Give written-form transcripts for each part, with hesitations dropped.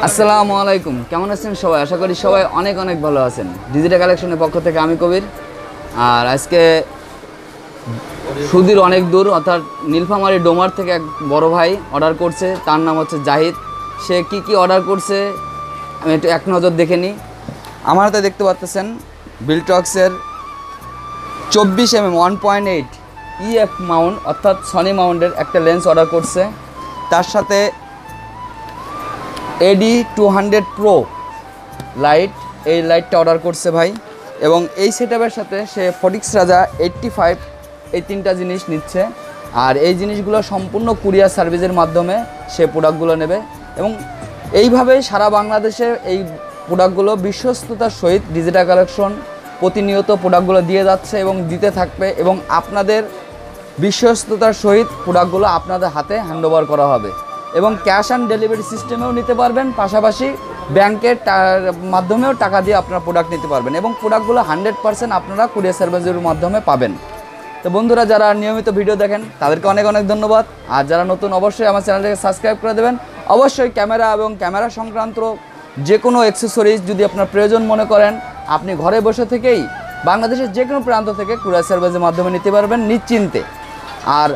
আসসালামু আলাইকুম, কেমন আছেন সবাই? আশা করি সবাই অনেক অনেক ভালো আছেন। ডিজিটাল কালেকশনের পক্ষ থেকে আমি কবির। আর আজকে সুদূর অনেক দূর অর্থাৎ নীলফামারী ডোমার থেকে এক বড় ভাই অর্ডার করছে, তার নাম হচ্ছে জাহিদ। সে কি অর্ডার করছে আমি একটু এক নজর দেখে নিই। আমার হাতে দেখতে পাচ্ছেন বিলটক্সের 24mm 1.8 EF মাউন্ট অর্থাৎ সনি মাউন্টের একটা লেন্স অর্ডার করছে। তার সাথে AD200 Pro লাইট, এই লাইটটা অর্ডার করছে ভাই। এবং এই সেটআপের সাথে সে ফটিক্স রাজা 85 এই তিনটা জিনিস নিচ্ছে। আর এই জিনিসগুলো সম্পূর্ণ কুরিয়ার সার্ভিসের মাধ্যমে সে প্রোডাক্টগুলো নেবে। এবং এইভাবেই সারা বাংলাদেশে এই প্রোডাক্টগুলো বিশ্বস্ততার সহিত ডিজিটাল কালেকশন প্রতিনিয়ত প্রোডাক্টগুলো দিয়ে যাচ্ছে এবং দিতে থাকবে। এবং আপনাদের বিশ্বস্ততার সহিত প্রোডাক্টগুলো আপনাদের হাতে হ্যান্ডওভার করা হবে। এবং ক্যাশ অন ডেলিভারি সিস্টেমেও নিতে পারবেন, পাশাপাশি ব্যাংকের মাধ্যমেও টাকা দিয়ে আপনারা প্রোডাক্ট নিতে পারবেন। এবং প্রোডাক্টগুলো 100% আপনারা কুরিয়ার সার্ভিসের মাধ্যমে পাবেন। তো বন্ধুরা, যারা নিয়মিত ভিডিও দেখেন তাদেরকে অনেক অনেক ধন্যবাদ। আর যারা নতুন, অবশ্যই আমার চ্যানেলটাকে সাবস্ক্রাইব করে দেবেন। অবশ্যই ক্যামেরা এবং ক্যামেরা সংক্রান্ত যে কোনো অ্যাক্সেসরিজ যদি আপনার প্রয়োজন মনে করেন, আপনি ঘরে বসে থেকেই বাংলাদেশের যে কোনো প্রান্ত থেকে কুরিয়ার সার্ভিসের মাধ্যমে নিতে পারবেন নিশ্চিন্তে। আর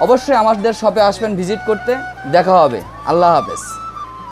অবশ্যই আমাদের শপে আসবেন ভিজিট করতে। দেখা হবে। আল্লাহ হাফেজ।